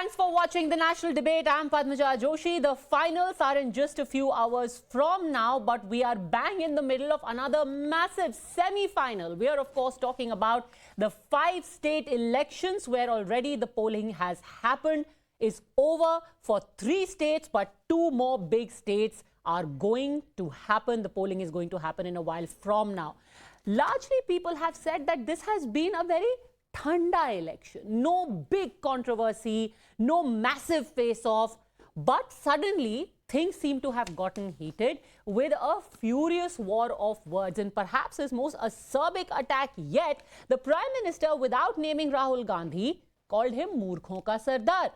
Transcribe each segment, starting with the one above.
Thanks for watching the national debate. I'm Padmaja Joshi. The finals are in just a few hours from now, but we are bang in the middle of another massive semi-final. We are, of course, talking about the 5 state elections where already the polling has happened, is over for 3 states, but 2 more big states are going to happen. The polling is going to happen in a while from now. Largely, people have said that this has been a very Thanda election. No big controversy, no massive face-off, but suddenly things seem to have gotten heated with a furious war of words. And perhaps his most acerbic attack yet, the Prime Minister, without naming Rahul Gandhi, called him Murkhon ka Sardar.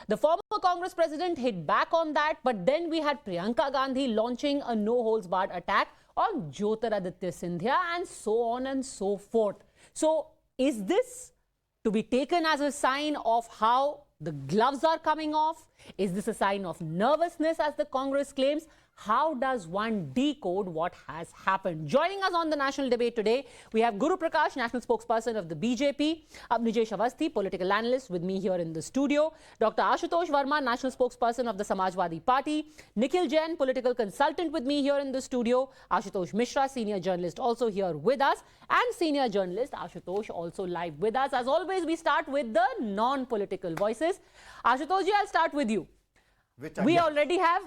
The former Congress president hit back on that, but then we had Priyanka Gandhi launching a no-holds-barred attack on Jyotiraditya Scindia and so on and so forth. So, is this to be taken as a sign of how the gloves are coming off? Is this a sign of nervousness, as the Congress claims? How does one decode what has happened? Joining us on the national debate today, we have Guru Prakash, national spokesperson of the BJP, Nijesh Awasthi, political analyst, with me here in the studio, Dr. Ashutosh Verma, national spokesperson of the Samajwadi Party, Nikhil Jain, political consultant, with me here in the studio, Ashutosh Mishra, senior journalist, also here with us, and senior journalist Ashutosh also live with us. As always, we start with the non-political voices. Ashutosh ji, I'll start with you. We have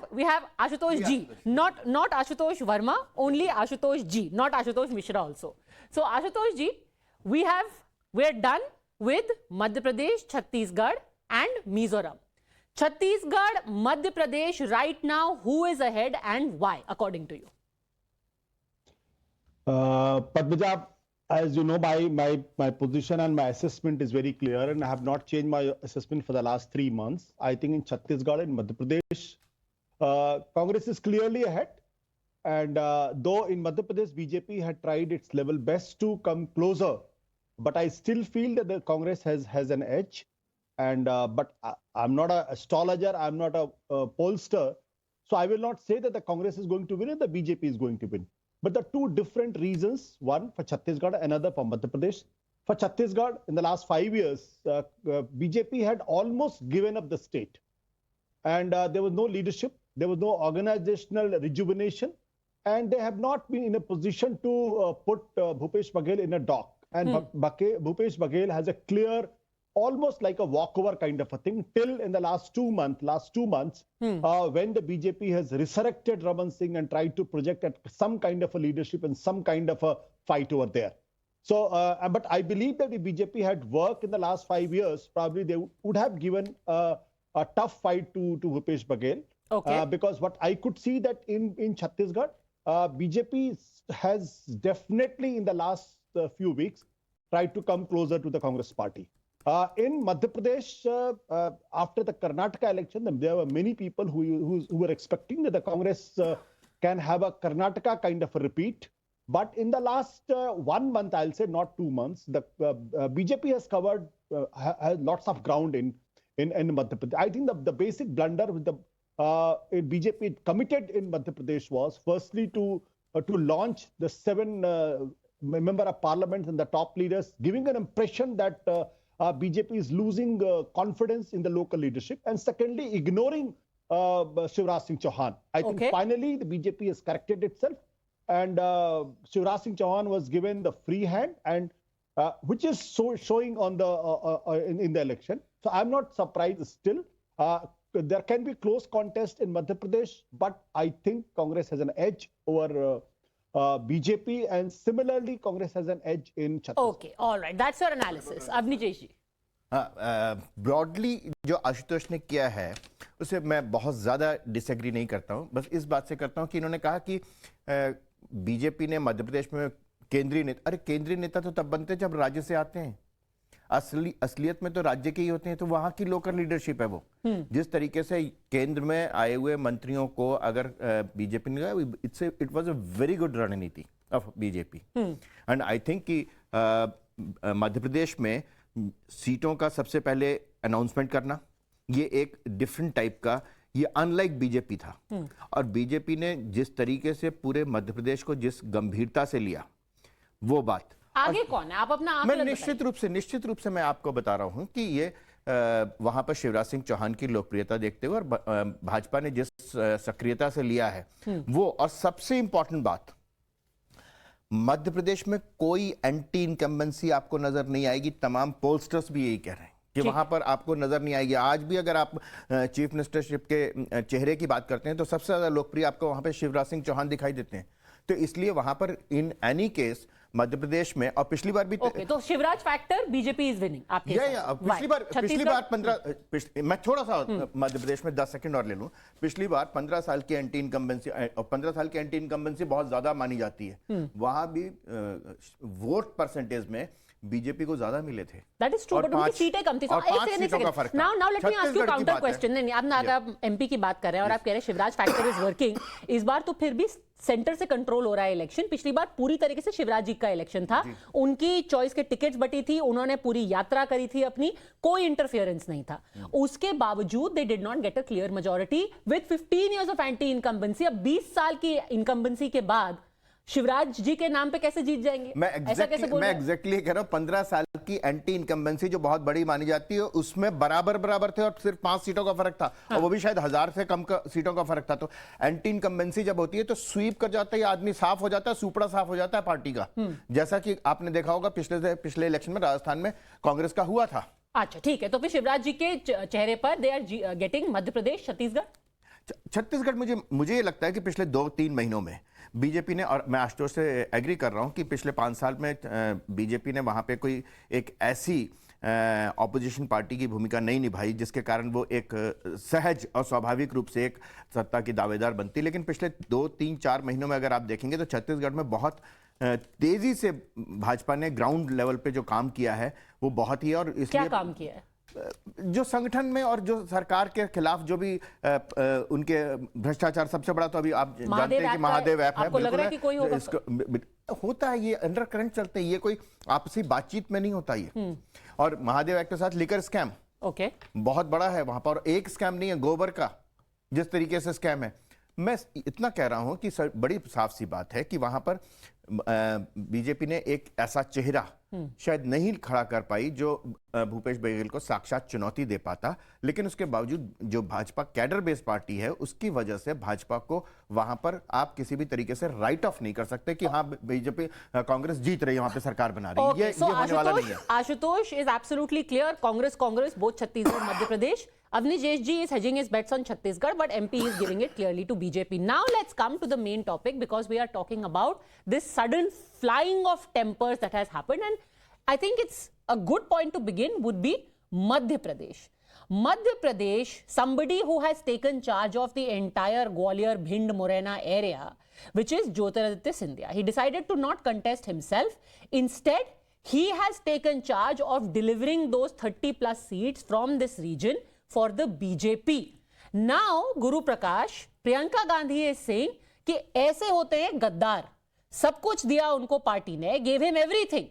Ashutosh Ji, not Ashutosh Verma, only Ashutosh Ji, not Ashutosh Mishra also. So Ashutosh Ji, we're done with Madhya Pradesh, Chhattisgarh and Mizoram. Chhattisgarh, Madhya Pradesh, right now, who is ahead and why, according to you? Padmaja, as you know, my position and my assessment is very clear, and I have not changed my assessment for the last 3 months. I think in Chhattisgarh and Madhya Pradesh, Congress is clearly ahead. And though in Madhya Pradesh, BJP had tried its level best to come closer, but I still feel that the Congress has an edge. And but I'm not an astrologer, I'm not a pollster, so I will not say that the Congress is going to win and the BJP is going to win. But the 2 different reasons, one for Chhattisgarh, another for Madhya Pradesh. For Chhattisgarh, in the last 5 years, BJP had almost given up the state. And there was no leadership, there was no organizational rejuvenation, and they have not been in a position to put Bhupesh Baghel in a dock. And Bhupesh Baghel has a clear, almost like a walkover kind of a thing, till in the last 2 months, when the BJP has resurrected Raman Singh and tried to project at some kind of a leadership and some kind of a fight over there. So, but I believe that if BJP had worked in the last 5 years, probably they would have given a tough fight to Bhupesh Baghel. Okay. Because what I could see that in Chhattisgarh, BJP has definitely in the last few weeks tried to come closer to the Congress party. In Madhya Pradesh, after the Karnataka election, there were many people who were expecting that the Congress can have a Karnataka kind of a repeat. But in the last 1 month, I'll say not 2 months, the BJP has covered lots of ground in Madhya Pradesh. I think the basic blunder with the BJP committed in Madhya Pradesh was firstly to launch the 7 member of parliament and the top leaders, giving an impression that BJP is losing confidence in the local leadership, and secondly, ignoring Shivraj Singh Chauhan. I think finally the BJP has corrected itself, and Shivraj Singh Chauhan was given the free hand, and which is showing on the in the election. So I'm not surprised still. There can be close contest in Madhya Pradesh, but I think Congress has an edge over BJP, and similarly Congress has an edge in Chhattisgarh. Okay, all right, that's your analysis. अब निजेश जी, broadly जो आशुतोष ने किया है उसे मैं बहुत ज़्यादा disagree नहीं करता हूं। बस इस बात से करता हूं कि इन्होंने कहा कि बीजेपी ने मध्य प्रदेश में केंद्रीय नेता तो तब बनते जब राज्य से आते हैं। असलियत में तो राज्य के ही होते हैं, तो वहां की लोकल लीडरशिप है वो। जिस तरीके से केंद्र में आए हुए मंत्रियों को अगर बीजेपी ने it was a very good रणनीति of BJP. And I think कि मध्य प्रदेश में सीटों का सबसे पहले अनाउंसमेंट करना, ये एक डिफरेंट टाइप का, ये अनलाइक बीजेपी था। और बीजेपी ने जिस तरीके से पूरे मध्य प्रदेश को जिस गंभीरता से लिया, वो बात आगे कौन है, आप अपना मैं निश्चित रूप से मैं आपको बता रहा हूं कि ये वहां पर शिवराज सिंह चौहान की लोकप्रियता देखते हुए और भाजपा ने जिस सक्रियता से लिया है वो, और सबसे इंपॉर्टेंट बात, मध्य प्रदेश में कोई एंटी इनकम्बेंसी आपको नजर नहीं आएगी। तमाम पोलस्टर्स भी यही कह रहे हैं कि वहां पर आपको नजर नहीं आएगी। आज भी अगर आप चीफ मिनिस्टरशिप के चेहरे की बात करते हैं तो सबसे ज्यादा लोकप्रिय आपको वहां पे शिवराज सिंह चौहान दिखाई देते हैं। तो इसलिए वहां पर in any case Madhya Pradesh में, और पिछली बार भी तो Shivraj factor BJP is winning आपके पिछली बार 15 मैं थोड़ा सा मध्य प्रदेश में 10 सेकंड और ले लूं। पिछली बार 15 साल की एंटी इनकम्बेंसी, और 15 साल की एंटी इनकम्बेंसी बहुत ज्यादा मानी जाती है। वहां भी वोट परसेंटेज में बीजेपी को ज्यादा मिले थे। That is true, but उनकी सीटें कम थी। Now let me ask you counter question. नहीं, अब ना, अगर आप एमपी की बात कर रहे हैं और आप कह रहे हैं शिवराज फैक्टर इज वर्किंग, इस बार तो फिर भी सेंटर से कंट्रोल हो रहा है इलेक्शन। पिछली बार पूरी तरीके से शिवराज जी का इलेक्शन था, उनकी चॉइस के टिकट्स बटी थी, उन्होंने पूरी यात्रा करी थी अपनी, कोई इंटरफेरेंस नहीं था। उसके बावजूद they did not get a clear majority with 15 years of anti incumbency. अब 20 साल की इनकम्बेंसी के बाद शिवराज जी के नाम पे कैसे जीत जाएंगे? मैं एग्जैक्टली कह रहा हूं, 15 साल की एंटी इनकम्बेंसी जो बहुत बड़ी मानी जाती है, उसमें बराबर थे और सिर्फ 5 सीटों का फर्क था। और वो भी शायद 1000 से कम सीटों का फर्क था। तो एंटी इनकम्बेंसी जब होती है तो स्वीप कर जाता है, आदमी साफ हो जाता है, सुपड़ा साफ हो जाता है पार्टी का। जैसा कि आपने देखा होगा पिछले इलेक्शन में राजस्थान में कांग्रेस का हुआ था। अच्छा, ठीक है। तो फिर शिवराज जी के चेहरे पर they are getting Madhya Pradesh, Chhattisgarh मुझे ये लगता है कि पिछले 2-3 महीनों में बीजेपी ने, और मैं आशुतोष से एग्री कर रहा हूं कि पिछले 5 साल में बीजेपी ने वहां पे कोई एक ऐसी ऑपोजिशन पार्टी की भूमिका नहीं निभाई जिसके कारण वो एक सहज और स्वाभाविक रूप से एक सत्ता की दावेदार बनती। लेकिन पिछले 2-3-4 महीनों में अगर आप देखेंगे तो छत्तीसगढ़ में बहुत तेजी से भाजपा ने ग्राउंड लेवल पे जो काम किया है वो बहुत ही, और इसलिए क्या काम किया है? जो संगठन में और जो सरकार के खिलाफ जो भी उनके भ्रष्टाचार, सबसे बड़ा तो अभी आप जानते हैं कि महादेव ऐप है। आपको लग रहा है कि कोई होता है, ये अंडर करंट चलते हैं, ये कोई आपसी बातचीत में नहीं होता ये। और महादेव ऐप के साथ लिकर स्कैम बहुत बड़ा है वहां पर। एक स्कैम नहीं है, गोबर का जिस तरीके से स्कैम है। मैं इतना कह रहा हूं कि बड़ी साफ सी बात है कि वहां पर बीजेपी ने एक ऐसा चेहरा शायद नहीं खड़ा कर पाई जो भूपेश बघेल को साक्षात चुनौती दे पाता। लेकिन उसके बावजूद जो भाजपा कैडर बेस्ड पार्टी है उसकी वजह से भाजपा को वहां पर आप किसी भी तरीके से राइट ऑफ नहीं कर सकते कि हाँ बीजेपी कांग्रेस जीत रही है, वहां पे सरकार बना रही है। ये होने वाला नहीं है। Ashutosh is absolutely clear, Congress both Chhattisgarh Madhya Pradesh. Avnish Ji is hedging his bets on Chhattisgarh, but MP is giving it clearly to BJP. Now let's come to the main topic, because we are talking about this sudden flying of tempers that has happened, and I think it's a good point to begin would be Madhya Pradesh. Madhya Pradesh, somebody who has taken charge of the entire Gwalior, Bhind, Morena area, which is Jyotiraditya Scindia. He decided to not contest himself. Instead, he has taken charge of delivering those 30 plus seats from this region for the BJP. Now, Guru Prakash, Priyanka Gandhi is saying कि ऐसे होते हैं गद्दार, सब कुछ दिया उनको party ने, gave him everything.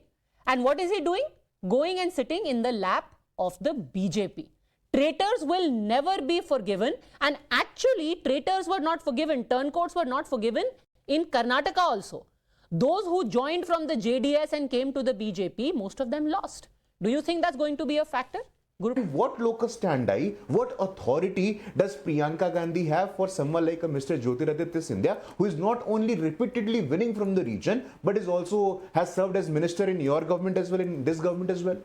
And what is he doing? Going and sitting in the lap of the BJP. Traitors will never be forgiven, and actually traitors were not forgiven, turncoats were not forgiven in Karnataka also. Those who joined from the JDS and came to the BJP, most of them lost. Do you think that's going to be a factor? Guru? What locus standi, what authority does Priyanka Gandhi have for someone like a Mr. Jyotiraditya Scindia, who is not only repeatedly winning from the region, but is also has served as minister in your government as well, in this government as well?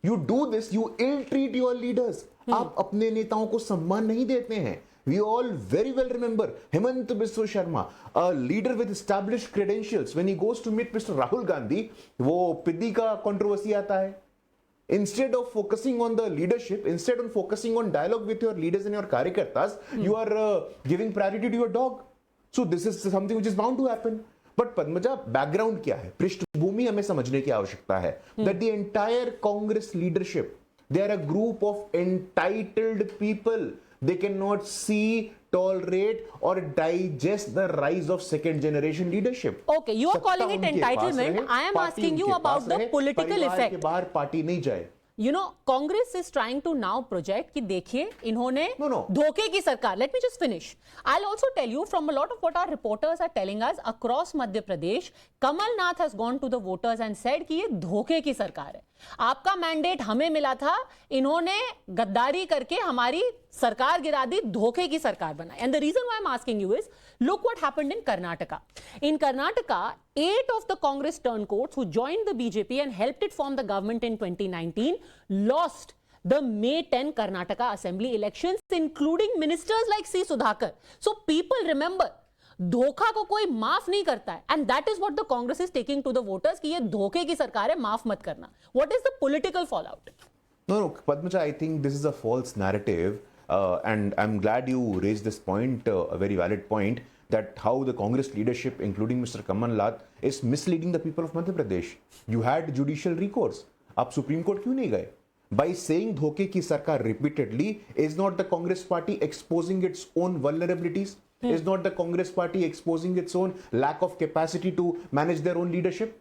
You do this, you ill-treat your leaders. आप अपने नेताओं को सम्मान नहीं देते हैं. We all very well remember Hemant Biswa Sharma, a leader with established credentials. When he goes to meet Mr. Rahul Gandhi, वो पिद्दी का controversy आता है. Instead of focusing on the leadership, instead of focusing on dialogue with your leaders and your karyakartas, you are giving priority to your dog. So this is something which is bound to happen. But Padmaja, background क्या है? पृष्ठभूमि हमें समझने की आवश्यकता है. That the entire Congress leadership, they are a group of entitled people. They cannot see, tolerate or digest the rise of second generation leadership. Okay, you are calling it entitlement. I am asking you about the political effect. के बाहर party नहीं जाए. you know, Congress is trying to now project कि देखिए इन्होंने धोखे की सरकार. Let me just finish. I'll also tell you from a lot of what our reporters are telling us across Madhya Pradesh, Kamal Nath has gone to the voters and said कि ये धोखे की सरकार है. आपका मैंडेट हमें मिला था, इन्होंने गद्दारी करके हमारी सरकार गिरा दी, धोखे की सरकार बनाई. And the reason why I'm asking you is, look what happened in Karnataka. In Karnataka, 8 of the Congress turncoats who joined the BJP and helped it form the government in 2019 lost the May 10 Karnataka Assembly elections, including ministers like C. Sudhakar. So people remember, धोखा को कोई माफ नहीं करता है, and that is what the Congress is taking to the voters कि ये धोखे की सरकार है, माफ मत करना. What is the political fallout? No, Padmaja, I think this is a false narrative, and I'm glad you raised this point, a very valid point, that how the Congress leadership, including Mr. Kamal Nath, is misleading the people of Madhya Pradesh. You had judicial recourse. आप Supreme Court क्यों नहीं गए? By saying धोखे की सरकार repeatedly, is not the Congress party exposing its own vulnerabilities? Is not the Congress party exposing its own lack of capacity to manage their own leadership?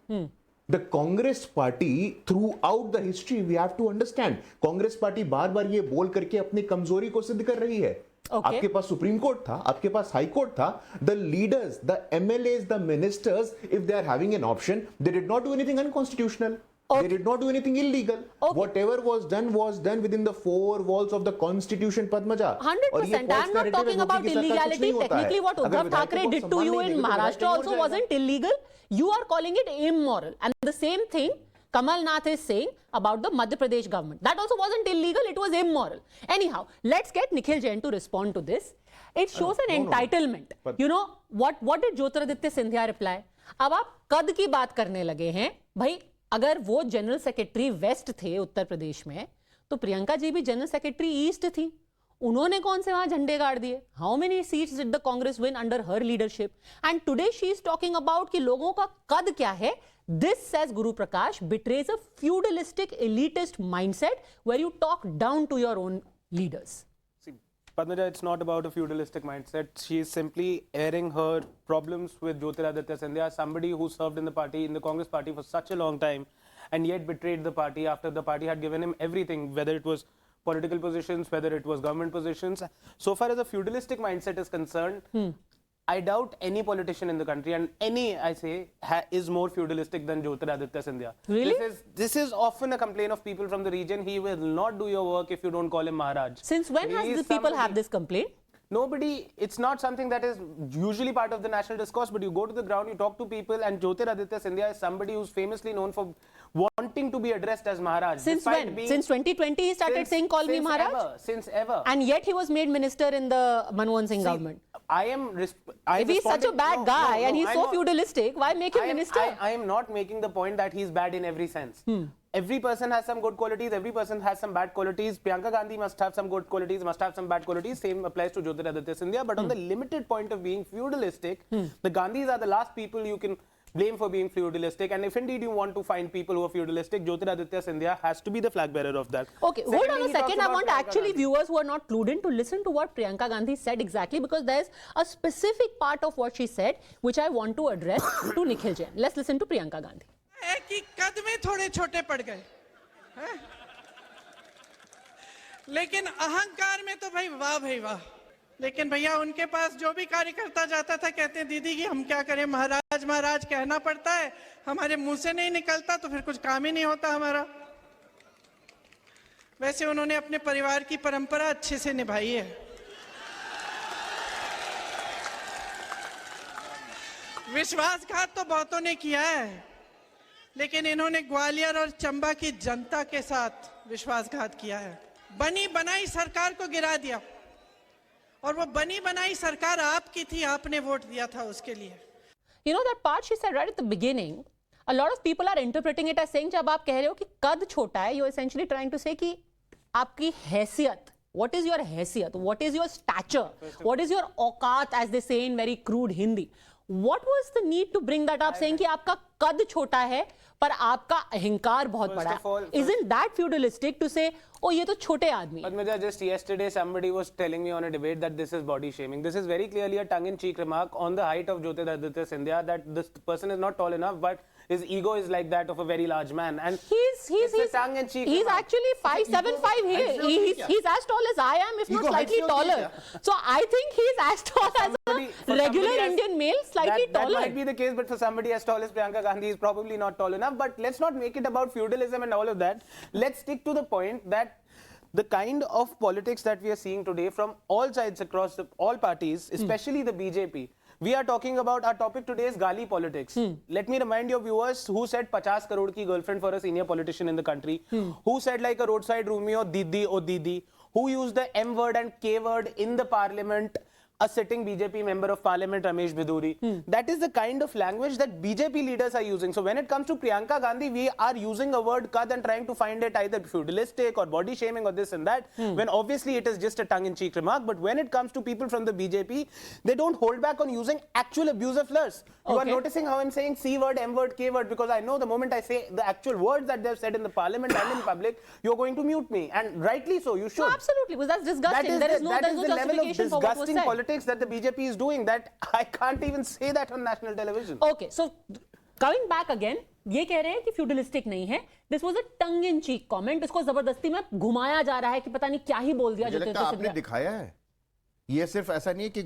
The Congress party, throughout the history, we have to understand, Congress party बार बार ये बोल करके अपनी कमजोरी को सिद्ध कर रही है. आपके पास सुप्रीम कोर्ट था, आपके पास हाई कोर्ट था. The leaders, the MLAs, the ministers, if they are having an option, they did not do anything unconstitutional. They did not do anything illegal. Whatever was done within the four walls of the Constitution, Padmaja. 100%. I'm not talking about illegality. Technically, what Uddhav Thackeray did to you in Maharashtra also wasn't illegal. You are calling it immoral. And the same thing Kamal Nath is saying about the Madhya Pradesh government. That also wasn't illegal, it was immoral. Anyhow, let's get Nikhil Jain to respond to this. It shows an entitlement. You know, what did Jyotiraditya Scindia reply? अब आप कद की बात करने लगे हैं. भाई, अगर वो जनरल सेक्रेटरी वेस्ट थे उत्तर प्रदेश में, तो प्रियंका जी भी जनरल सेक्रेटरी ईस्ट थी. उन्होंने कौन से वहां झंडे गाड़ दिए? How many seats did the Congress win under her leadership? And today she is talking about कि लोगों का कद क्या है. This, says Guru Prakash, betrays a feudalistic elitist mindset where you talk down to your own leaders. See, Padmaja, it's not about a feudalistic mindset. She is simply airing her problems with Jyotiraditya Scindia, somebody who served in the party, in the Congress party for such a long time, and yet betrayed the party after the party had given him everything, whether it was political positions, whether it was government positions. So far as a feudalistic mindset is concerned, I doubt any politician in the country, and any, I say, is more feudalistic than Jyotiraditya Scindia. Really? This is often a complaint of people from the region. He will not do your work if you don't call him Maharaj. Since when has the people have this complaint? Nobody, it's not something that is usually part of the national discourse, but you go to the ground, you talk to people, and Jyotiraditya Scindia is somebody who's famously known for wanting to be addressed as Maharaj. Since when? Since 2020 he started saying, call me Maharaj? Since ever. And yet he was made minister in the Manmohan Singh government. If he's such a bad guy and he's so feudalistic, why make him minister? I am not making the point that he's bad in every sense. Every person has some good qualities, every person has some bad qualities. Priyanka Gandhi must have some good qualities, must have some bad qualities. Same applies to Jyotiraditya Scindia. But on the limited point of being feudalistic, the Gandhis are the last people you can blame for being feudalistic. And if indeed you want to find people who are feudalistic, Jyotiraditya Scindia has to be the flag bearer of that. Okay, hold on a second. I want actually viewers who are not clued in to listen to what Priyanka Gandhi said exactly, because there's a specific part of what she said which I want to address to Nikhil Jain. Let's listen to Priyanka Gandhi. कि कद में थोड़े छोटे पड़ गए हैं? लेकिन अहंकार में तो भाई वाह. लेकिन भैया उनके पास जो भी कार्यकर्ता जाता था कहते हैं दीदी कि हम क्या करें, महाराज महाराज कहना पड़ता है, हमारे मुंह से नहीं निकलता तो फिर कुछ काम ही नहीं होता हमारा. वैसे उन्होंने अपने परिवार की परंपरा अच्छे से निभाई है. विश्वासघात तो बहुतों ने किया है, लेकिन इन्होंने ग्वालियर और चंबा की जनता के साथ विश्वासघात किया है. बनी बनाई सरकार को गिरा दिया, और वो बनी बनाई सरकार आपकी थी, आपने वोट दिया था उसके लिए. You know that part she said right at the beginning, a lot of people are interpreting it as saying जब आप कह रहे हो कि कद छोटा है, you're essentially trying to say कि आपकी हैसियत, what is your हैसियत, what is your stature, what is your औकात, as they say in very crude Hindi. What was the need to bring that up, saying कि आपका कद छोटा है पर आपका अहंकार बहुत बड़ा है? Isn't that feudalistic to say, oh ये तो छोटे आदमी? Padmaja, just yesterday somebody was telling me on a debate that this is body shaming. This is very clearly a tongue-in-cheek remark on the height of Jyotiraditya Scindia, that this person is not tall enough, but his ego is like that of a very large man. And He's it's a tongue-in-cheek he's remark. actually 5'7" 5". He's as tall as I am, if not Ego slightly height se होती है taller. So I think he's as tall as For a regular somebody as- Indian male, slightly that taller. might be the case, but for somebody as tall as Priyanka Gandhi, is probably not tall enough. But let's not make it about feudalism and all of that. Let's stick to the point that the kind of politics that we are seeing today from all sides across all parties, especially the BJP, we are talking about, our topic today is Gali politics. Let me remind your viewers who said 50 crore ki girlfriend for a senior politician in the country, who said like a roadside Romeo, Didi, oh Didi, who used the M word and K word in the parliament, a sitting BJP member of parliament, Ramesh Biduri. That is the kind of language that BJP leaders are using. So when it comes to Priyanka Gandhi, we are using a word kad and trying to find it either feudalistic or body shaming or this and that, when obviously it is just a tongue-in-cheek remark. But when it comes to people from the BJP, they don't hold back on using actual abusive slurs. You are Okay. noticing how I'm saying C word, M word, K word, because I know the moment I say the actual words that they've said in the parliament and in public, you're going to mute me. And rightly so, you should. No, absolutely, because that's disgusting. There is no the level of justification for what was disgusting said. politics that the BJP is doing, that I can't even say that on national television. Okay, so coming back again, ये कह रहे हैं कि feudalistic नहीं है. This was a tongue-in-cheek comment. इसको जबरदस्ती में घुमाया जा रहा है कि पता नहीं क्या ही बोल दिया मुझे लगता है ज्योतिरादित्य आपने सिंधिया. दिखाया है। ये सिर्फ ऐसा नहीं है कि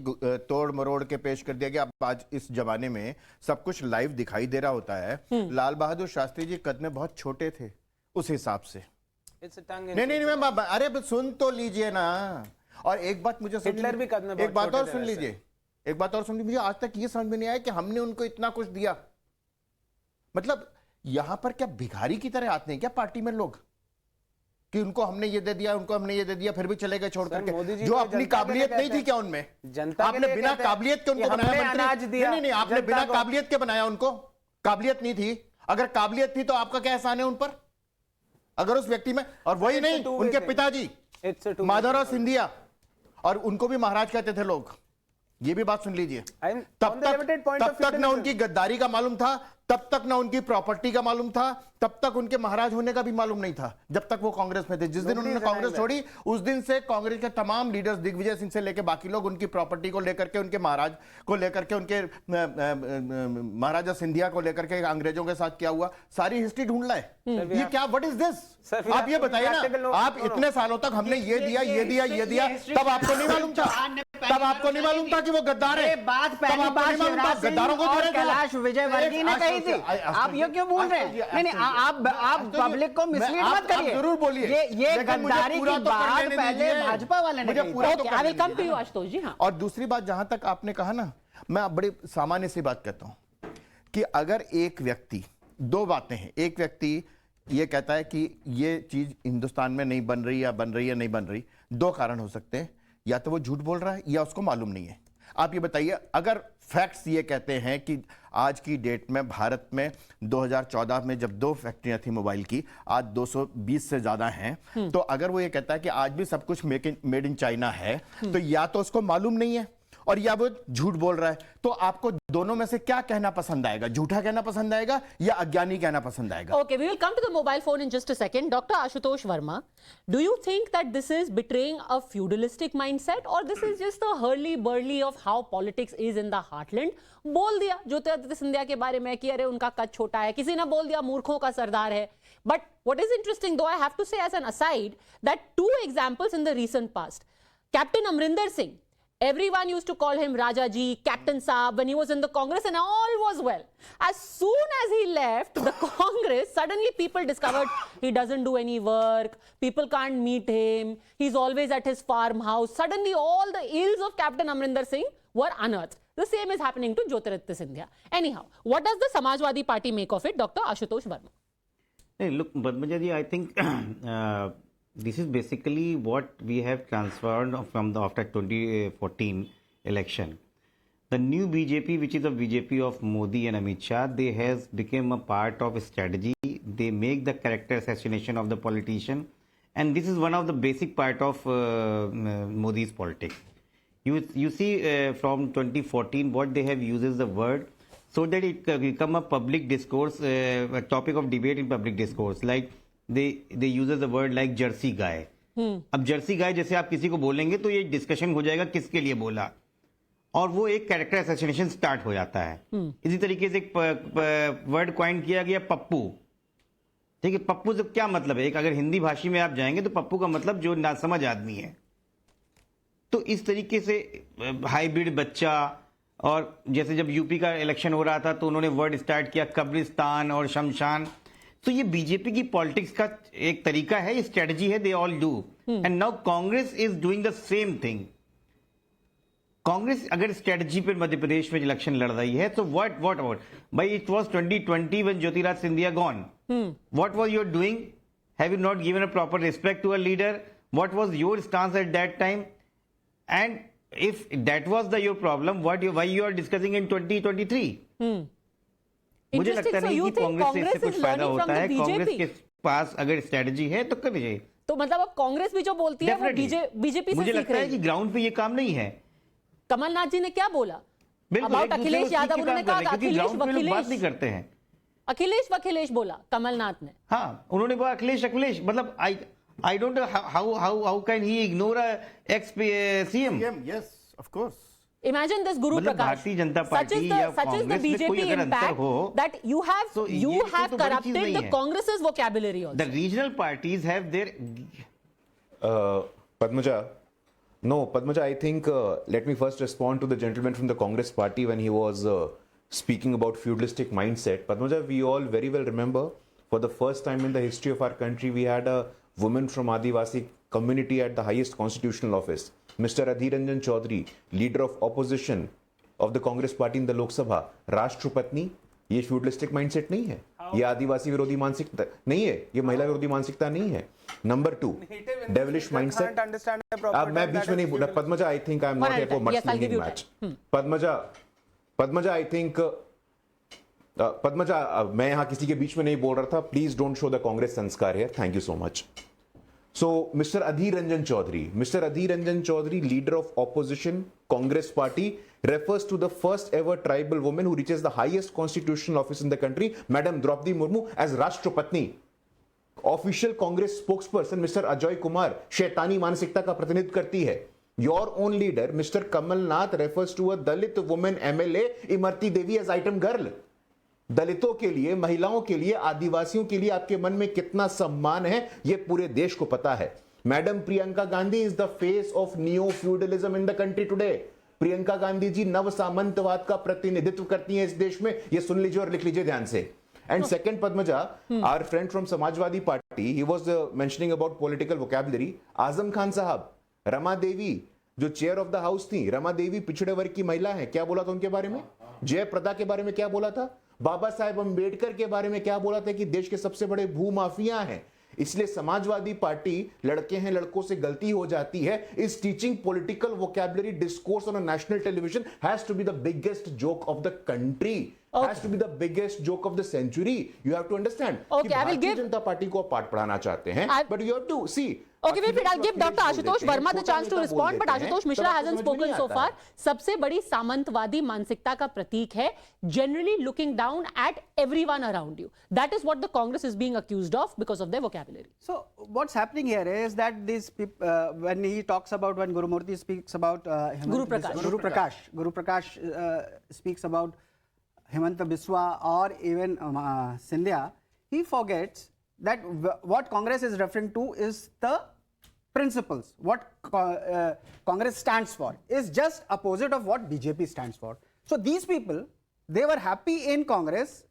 तोड़ मरोड़ के पेश कर दिया गया। अब आज इस जमाने में सब कुछ लाइव दिखाई दे रहा होता है। लाल बहादुर शास्त्री जी कद में बहुत छोटे थे उस हिसाब से। It's a tongue in नहीं नहीं मैं अरे सुन तो लीजिए ना। और एक बात मुझे हिटलर भी कद में बहुत एक बात छोटे और थे सुन वैसे। लीजिए, एक बात और सुन लीजिए। मुझे आज तक ये समझ में नहीं आया कि हमने उनको इतना कुछ दिया। मतलब यहां पर क्या भिखारी की तरह आते हैं क्या पार्टी में लोग, कि उनको हमने ये दे दिया, उनको हमने ये दे दिया, फिर भी चले गए छोड़ सर, करके। मोदी जी जो तो अपनी जनता के काबिलियत लिए नहीं थी कहते क्या उनमें? जनता के आपने लिए बिना कहते हैं काबिलियत के कि उनको हमने बनाया मंत्री? अनाज दिया नहीं नहीं, आपने जनता बिना को। काबिलियत के बनाया उनको? काबिलियत नहीं थी। अगर काबिलियत थी तो आपका क्या एहसान है उन पर? अगर उस व्यक्ति में, और वही It's a नहीं, two-way उनके thing. पिताजी It's a two-way Madhavrao thing. Scindia, और उनको भी महाराज कहते थे लोग। ये भी बात सुन लीजिए। I'm तब on the limited point of तक ना feudalism. उनकी गद्दारी का मालूम था, तब तक ना उनकी प्रॉपर्टी का मालूम था, तब तक उनके महाराज होने का भी मालूम नहीं था, जब तक वो कांग्रेस में थे। जिस दिन Nobody उन्होंने is denying कांग्रेस that. छोड़ी, उस दिन से कांग्रेस के तमाम लीडर्स, दिग्विजय सिंह से लेकर बाकी लोग, उनकी प्रॉपर्टी को लेकर के, उनके महाराज को लेकर के, उनके महाराजा सिंधिया को लेकर के अंग्रेजों के साथ क्या हुआ, सारी हिस्ट्री ढूंढ लाए। ये क्या, what is this? Sir, we आप have ये to be बताइए practical. ना, No, आप no, no. इतने सालों तक हमने ये दिया, ये दिया, ये दिया, तब आपको नहीं मालूम था? तब आपको नहीं मालूम था कि वो गद्दार है? ये बात तब पहली आपको बात नहीं मालूम था? शिवराज सिंह गद्दारों को दे और रहे थे आप? कैलाश विजयवर्गीय ने कही थी। आप ये क्यों बोल रहे हैं? नहीं नहीं, आप पब्लिक को मिसलीड मत करिए। जरूर बोलिए। ये लेकिन मुझे गद्दारी पूरा की तो बात करने पहले दीजिए। भाजपा वाले ने मुझे कही पूरा थी। तो Okay, I करने will come to दीजिए। you, आशुतोष जी. हाँ. और दूसरी बात, जहां तक आपने कहा ना, मैं बड़ी सामान्य सी बात कहता हूं कि अगर एक व्यक्ति, दो बातें हैं, एक व्यक्ति ये कहता है कि ये चीज हिंदुस्तान में नहीं बन रही, या बन रही है नहीं बन रही, दो कारण हो सकते हैं, या तो वो झूठ बोल रहा है या उसको मालूम नहीं है। आप ये बताइए, अगर फैक्ट्स ये कहते हैं कि आज की डेट में भारत में 2014 में जब 2 फैक्ट्रियां थी मोबाइल की, आज 220 से ज्यादा हैं, तो अगर वो ये कहता है कि आज भी सब कुछ मेड इन चाइना है, तो या तो उसको मालूम नहीं है और या वो झूठ बोल रहा है। तो आपको दोनों में से क्या कहना पसंद आएगा? झूठा कहना पसंद आएगा या अज्ञानी कहना पसंद आएगा? Okay, we will come to the mobile phone in just a second. Dr. Ashutosh Verma, do you think that this is betraying a feudalistic mindset, or this is just the hurly-burly of how politics is in the heartland? बोल दिया ज्योतिरादित्य सिंधिया के बारे में कि अरे उनका कद छोटा है, किसी ने बोल दिया मूर्खों का सरदार है. But what is interesting, though, I have to say as an aside, that 2 examples in the recent past. Captain Amrinder Singh, everyone used to call him Raja Ji, Captain Saab when he was in the Congress, and all was well. As soon as he left the Congress, suddenly people discovered he doesn't do any work, people can't meet him, he's always at his farmhouse. Suddenly all the ills of Captain Amrinder Singh were unearthed. The same is happening to Jyotiraditya Scindia. Anyhow, what does the Samajwadi Party make of it, Dr. Ashutosh Verma? Hey, look, Padmaja ji, I think this is basically what we have transferred from the after 2014 election. The new BJP, which is the BJP of Modi and Amit Shah, they has become a part of a strategy. They make the character assassination of the politician, and this is one of the basic part of Modi's politics. You see from 2014 what they have used is the word so that it become a public discourse, a topic of debate in public discourse. Like they uses the word like jersey guy. अब Jersey गाय जैसे आप किसी को बोलेंगे तो ये discussion हो जाएगा किसके लिए बोला, और वो एक कैरेक्टर असोसिएशन स्टार्ट हो जाता है। इसी तरीके से एक वर्ड कॉइन किया गया पप्पू। ठीक है, पप्पू से क्या मतलब है? एक अगर हिंदी भाषी में आप जाएंगे तो पप्पू का मतलब जो नासमझ आदमी है। तो इस तरीके से हाइब्रिड बच्चा, और जैसे जब यूपी का इलेक्शन हो रहा था तो उन्होंने वर्ड स्टार्ट किया कब्रिस्तान और शमशान। तो ये बीजेपी की पॉलिटिक्स का एक तरीका है, ये स्ट्रेटजी है, they all do. And now Congress is doing the same thing. Congress अगर स्ट्रेटजी पे मध्य प्रदेश में इलेक्शन लड़ रही है तो व्हाट अबाउट भाई, it was 2020 when Jyotiraj Scindia gone, what was you doing? Have you not given a proper respect to a leader? What was your stance at that time? And if that was your problem, why you are discussing in 2023? मुझे लगता नहीं कि कांग्रेस से इससे कुछ फायदा होता है। कांग्रेस के पास अगर स्ट्रेटजी है तो कर लीजिए। तो मतलब अब कांग्रेस भी जो बोलती है वो बीजेपी से मुझे सीख लगता है रही कि ग्राउंड पे ये काम नहीं है। कमलनाथ जी ने क्या बोला? बिल्कुल About अखिलेश यादव, उन्होंने कहा बात नहीं करते हैं। अखिलेश बोला कमलनाथ ने। हाँ, उन्होंने बोला अखिलेश मतलब I don't know how can he ignore a ex-CM? Yes, of course. Imagine this, Guru मतलब Prakash. भारतीय जनता पार्टी या such is the BJP impact that you have corrupted the Congress's vocabulary also. The regional parties have their Padmaja, I think let me first respond to the gentleman from the Congress party when he was speaking about feudalistic mindset. Padmaja, we all very well remember, for the first time in the history of our country, we had a woman from Adivasi community at the highest constitutional office. Mr. Adhir Ranjan Chaudhary, leader of opposition of the Congress party in the Lok Sabha, राष्ट्रपत्नी, ये feudalistic mindset नहीं है, ये आदिवासी विरोधी मानसिकता नहीं है, ये महिला विरोधी मानसिकता नहीं है. Number 2, devilish mindset. अब मैं बीच में नहीं बोला. Padmaja, I think I am not here for mudslinging match. Padmaja, I think Padmaja, मैं यहाँ किसी के बीच में नहीं बोल रहा था. Please don't show the Congress संस्कार here. Thank you so much. So, Mr. Adhir Ranjan Chaudhary, leader of opposition, Congress party, refers to the first ever tribal woman who reaches the highest constitutional office in the country, Madam Draupadi Murmu, as Rashtrapatni. Official Congress spokesperson, Mr. Ajoy Kumar, शैतानी मानसिकता का प्रतिनिधित्व करती है. Your own leader, Mr. Kamal Nath, refers to a Dalit woman MLA, Imarti Devi, as item girl. दलितों के लिए, महिलाओं के लिए, आदिवासियों के लिए आपके मन में कितना सम्मान है, यह पूरे देश को पता है. Madam Priyanka Gandhi is the face of neo feudalism in the country today. Priyanka Gandhi ji नव सामंतवाद का प्रतिनिधित्व करती हैं इस देश में. यह सुन लीजिए और लिख लीजिए ध्यान से. And second, Padmaja, our friend from Samajwadi Party, he was mentioning about political vocabulary. Azam Khan साहब, रमा देवी जो चेयर ऑफ द हाउस थी, रमा देवी पिछड़े वर्ग की महिला है, क्या बोला था उनके बारे में? जयप्रदा के बारे में क्या बोला था? बाबा साहेब अंबेडकर के बारे में क्या बोला था कि देश के सबसे बड़े भूमाफिया हैं. इसलिए समाजवादी पार्टी, लड़के हैं लड़कों से गलती हो जाती है, is teaching political vocabulary discourse on a national television has to be the biggest joke of the country, has to be the biggest joke of the century. You have to understand कि भारतीय जनता पार्टी को पाठ पढ़ाना चाहते हैं, but you have to see. Okay, wait, I'll give Dr. Ashutosh Verma the chance to respond, but Ashutosh Mishra hasn't spoken so far. सबसे बड़ी सामंतवादी मानसिकता का प्रतीक है generally looking down at everyone around you. That is what the Congress is being accused of because of their vocabulary. So what's happening here is that these people, when he talks about, when Gurumurthy speaks about Guru Prakash speaks about Himanta Biswa or even Scindia, he forgets that what Congress is referring to is the principles. What Congress stands for is just opposite of what BJP stands for. So these people, they were happy in Congress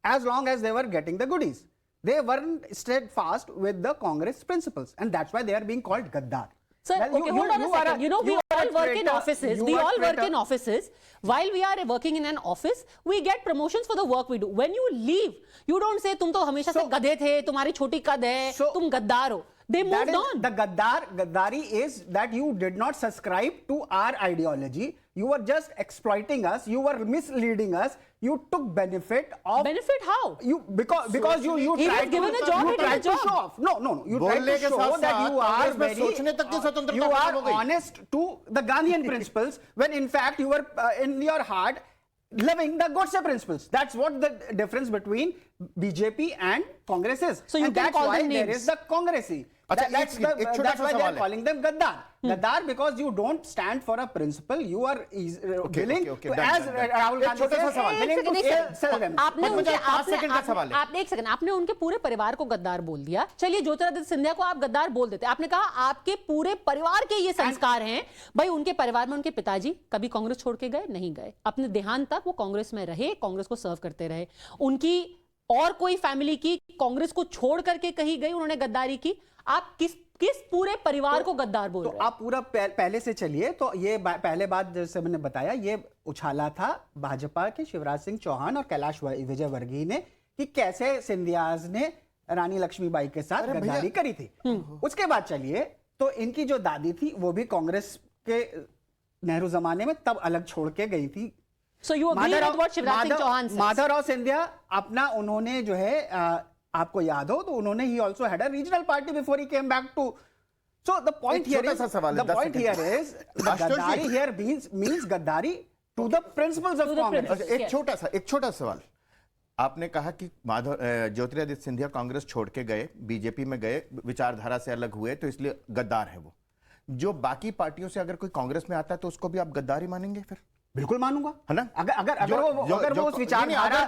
as long as they were getting the goodies. They weren't steadfast with the Congress principles, and that's why they are being called Gaddar. Sir, okay, hold on a second. You know, we all work in offices. We all work in offices. While we are working in an office, we get promotions for the work we do. When you leave, you don't say, तुम तो हमेशा से गधे थे, तुम्हारी छोटी कद है, तुम गद्दार हो. They moved on. The Gaddari is that you did not subscribe to our ideology. You were just exploiting us. You were misleading us. You took benefit of. Benefit how? You because you he tried was given to, a job. you He did tried a to job. show off. No. You tried to show that you are very. You are honest to the Gandhian principles when in fact you were in your heart loving the Godse principles. That's what the difference between BJP and Congress is. So you and can that's call why them names. there is the Congressy. अच्छा, That's एक छोटा that's सा why they सवाल are है। calling them Gaddar. Gaddar because you don't stand for a principle. You are willing okay, to, done, as done, done. Rahul एक Gandhi छोटा सा says, सवाल। willing to sell them. आपने उनके पाँच सेकंड का सवाल है। आपने एक सेकंड, आपने उनके पूरे परिवार को गद्दार बोल दिया। चलिए ज्योतिरादित्य सिंधिया को आप गद्दार बोल देते, आपने कहा आपके पूरे परिवार के ये संस्कार हैं। भाई उनके परिवार में उनके पिताजी कभी कांग्रेस छोड़ के गए? नहीं गए। अपने देहांत तक वो कांग्रेस में रहे, कांग्रेस को सर्व करते रहे। उनकी और कोई फैमिली की कांग्रेस को छोड़ करके कहीं गई, उन्होंने गद्दारी की? आप किस पूरे परिवार को गद्दार बोल रहे हैं? तो आप पूरा पहले से चलिए। तो ये पहले बात जैसे मैंने बताया, ये उछाला था भाजपा के शिवराज सिंह चौहान और कैलाश विजयवर्गीय ने कि कैसे सिंधियाज ने रानी लक्ष्मीबाई के साथ गद्दारी करी थी। उसके बाद चलिए, तो इनकी जो दादी थी वो भी कांग्रेस के नेहरू जमाने में तब अलग छोड़ के गई थी। So you agree with what Shivraj Singh Chauhan says? Madhavrao Scindia अपना उन्होंने जो है आपको याद हो तो उन्होंने he also had a regional party before he came back to. So the point here छोटा सा सवाल है, 10 पॉइंट हियर इज गद्दारी हियर मींस गद्दारी to the principles of Congress. अच्छा, एक छोटा सवाल। आपने कहा कि ज्योतिरादित्य सिंधिया कांग्रेस छोड़ के गए, बीजेपी में गए, विचारधारा से अलग हुए, तो इसलिए गद्दार है वो। जो बाकी पार्टियों से अगर कोई कांग्रेस में आता है तो उसको भी आप गद्दारी मानेंगे फिर? बिल्कुल मानूंगा, है ना? अगर वो उस विचारधारा,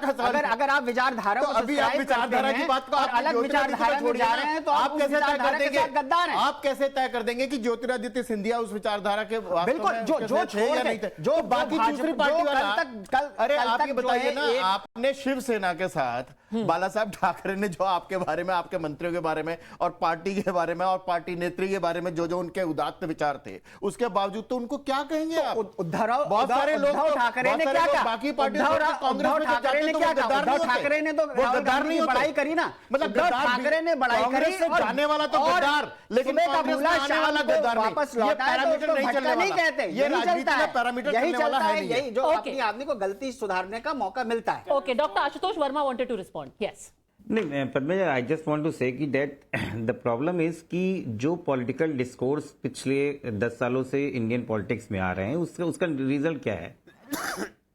अगर आप विचारधारा को अभी आप विचारधारा की बात को आप अलग विचारधारा में जा रहे हैं तो आप कैसे तय कर देंगे? गद्दार हैं। आप कैसे तय कर देंगे कि ज्योतिरादित्य सिंधिया उस विचारधारा के बिल्कुल जो थे या नहीं थे? जो बाकी दूसरी पार्टी वाला, अरे आप ये बताइए ना, एक आपने शिवसेना के साथ बाला साहब ठाकरे ने जो आपके बारे में, आपके मंत्रियों के बारे में और पार्टी के बारे में और पार्टी नेत्री के बारे में जो उनके उदात्त विचार थे, उसके बावजूद तो उनको क्या कहेंगे आप? बहुत सारे लोग ठाकरे ने क्या कहा? बाकी पार्टियों उद्धव ठाकरे ने क्या कहा? उद्धव ठाकरे ने तो राहुल गांधी की बड़ाई करी ना। मतलब उद्धव ठाकरे ने बड़ाई करी से जाने वाला तो गद्दार, लेकिन कांग्रेस में आने वाला गद्दार नहीं। वापस ये लौटा है तो पैरामीटर उसको नहीं चलने भटका नहीं वाला। कहते। ये राजनीति में पैरामीटर यही चलने वाला चलता है है, नहीं। यही जो Okay. अपनी आदमी को गलती सुधारने का मौका मिलता है। Okay, Dr. Ashutosh Verma wanted to respond. Yes. नहीं Padmaja, I just want to say कि दैट द प्रॉब्लम इज कि जो पॉलिटिकल डिस्कोर्स पिछले 10 सालों से इंडियन पॉलिटिक्स में आ रहे हैं, उसका रिजल्ट क्या है?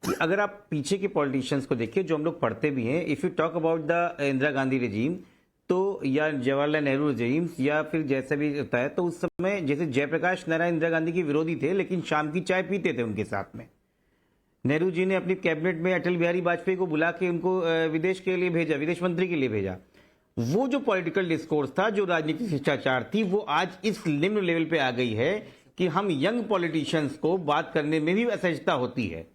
कि अगर आप पीछे के पॉलिटिशियंस को देखिए, जो हम लोग पढ़ते भी हैं, if you talk about the Indira Gandhi regime, तो या जवाहरलाल नेहरू रेजीम, या फिर जैसा भी होता है, तो उस समय जैसे जयप्रकाश नारायण इंदिरा गांधी के विरोधी थे, लेकिन शाम की चाय पीते थे उनके साथ में। नेहरू जी ने अपनी कैबिनेट में अटल बिहारी वाजपेयी को बुला के उनको विदेश के लिए भेजा, विदेश मंत्री के लिए भेजा। वो जो पॉलिटिकल डिस्कोर्स था, जो राजनीतिक शिष्टाचार थी, वो आज इस निम्न लेवल पे आ गई है कि हम यंग पॉलिटिशियंस को बात करने में भी असहजता होती है।